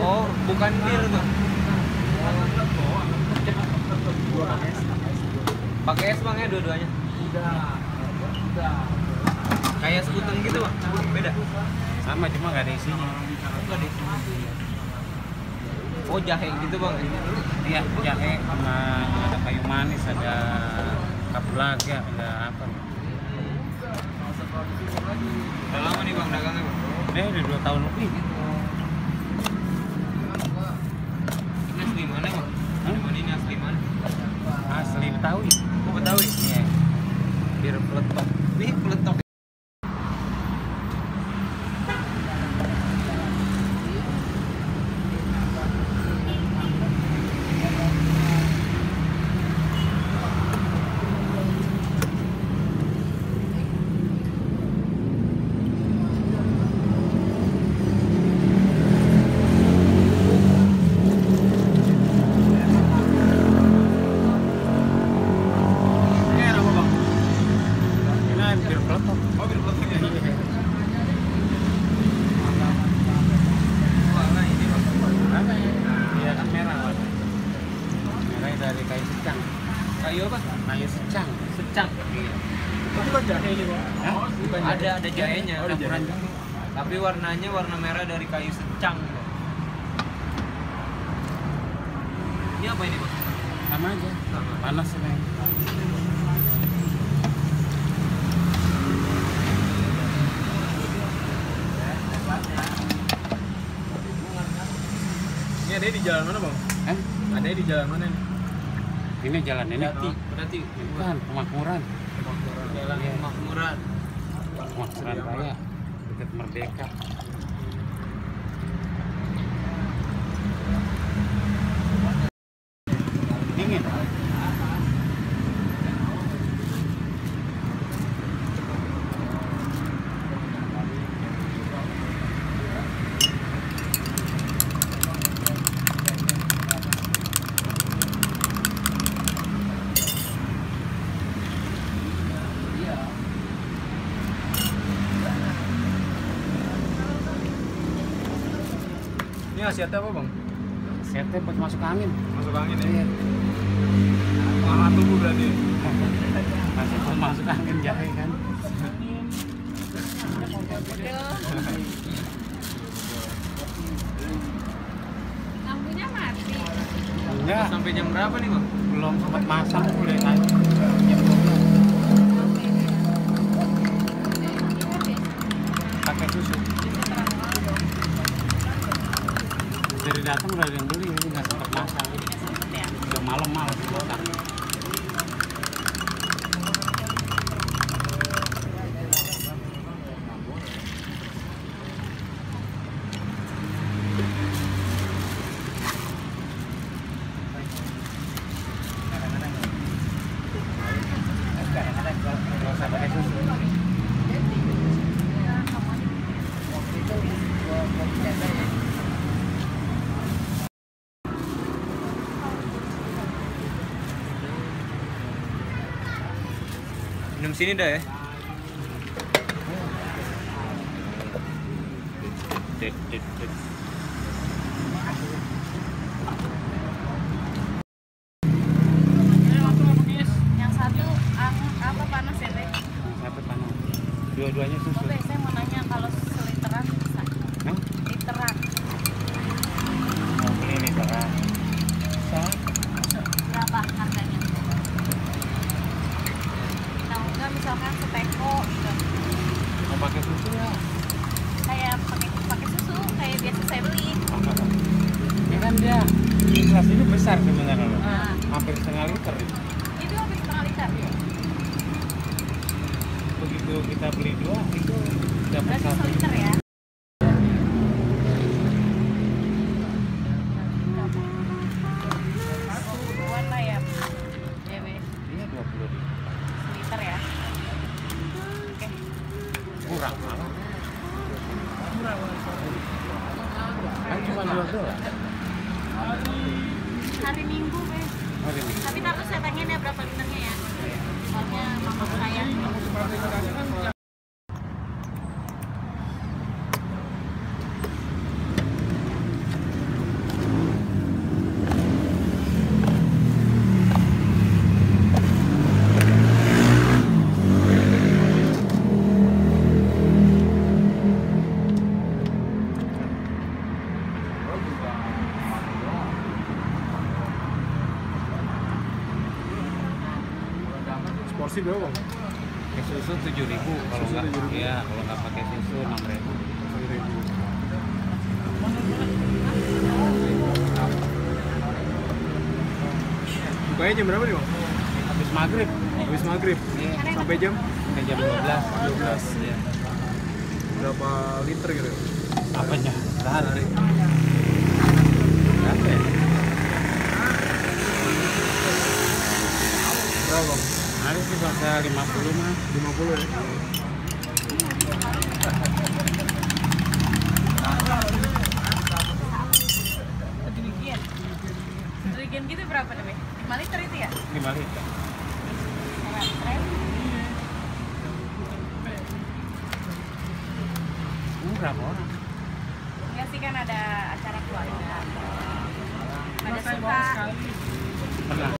Oh, bukan bir tuh. Pakai es bang ya dua-duanya? Udah. Kayak sekuteng gitu bang? Beda? Sama, cuma nggak ada isinya. Nggak ada isinya. Oh jahe gitu bang? Iya, jahe sama ada kayu manis, ada kapulak ya, ada apa? Udah lama nih bang dagangnya bang? Udah 2 tahun lebih. Ini asli mana bang? Ini asli mana? Asli Betawi. Oh Betawi? Iya. Bir peletok. Nih peletok. Dari kayu secang. Kayu apa? Kayu secang. Secang. Itu kan jahe ini bang. Bukan Ada jahenya. Oh, ada campuran jahe. juga. Tapi warnanya warna merah dari kayu secang. Ini apa ini bang? Sama aja. Sama. Panas ini. Ini ada di jalan mana bang? Ada di jalan mana nih? Ini jalan ini. Berarti Bukan, Pemakmuran. jalan Iya. Makmuran. Pemakmuran Raya, dekat Merdeka. Dingin. Ini khasiatnya apa bang? Setnya buat masuk angin. Masuk angin ya? Iya. Lama tunggu berarti. Masih buat masuk angin jahe kan. Lampunya mati. Enggak, Sampai jam berapa nih bang? belum sempat masak udah naik. Pakai susu. Dari datang udah ada yang beli, ini nggak sempat masak. Udah malam malas masak. Nggak usah pakai susu. Minum sini dah ya. Dek, dek, dek. Yang satu apa panas ya teh? Satu panas. Dua-duanya susu. Oh, saya mau nanya kalau seliteran bisa? Hah? Literan Mau beli nih barang. Bisa. berapa harganya? Nah enggak misalkan seteko gitu. Mau pakai susu ya? Kayak pakai susu kayak biasa saya beli. Ini kan dia gelas ini besar sebenarnya loh. Nah, Hampir setengah liter. itu habis setengah liter. Begitu kita beli 2 itu dapat Berarti 1. seliter ya? Dua lah ya. Ya be, Iya 20.000. seliter ya. Oke. Kurang malah. Kan cuma 2 doang. Hari Minggu be. Oh, ini. Tapi ntar saya tanyain ya berapa liternya ya. Soalnya mama saya. Porsi berapa bang? Pakai susu 7.000, kalau Susu nggak 7.000. ya kalau nggak pakai susu 6.000. 1.000. Bukanya jam berapa nih bang? Habis maghrib. Habis maghrib. Iya. Sampai jam Sampai jam 12. 12. Iya. Berapa liter gitu? Apanya? Sehari. Berapa ya? Berapa bang? Ada sih bahasa 50 mah. 50 ya? Jerigen gitu berapa nih? 5 liter itu ya? 5 liter. Keren. Berapa orang? Ya sih kan ada acara keluarga. Ada suka. Pernah.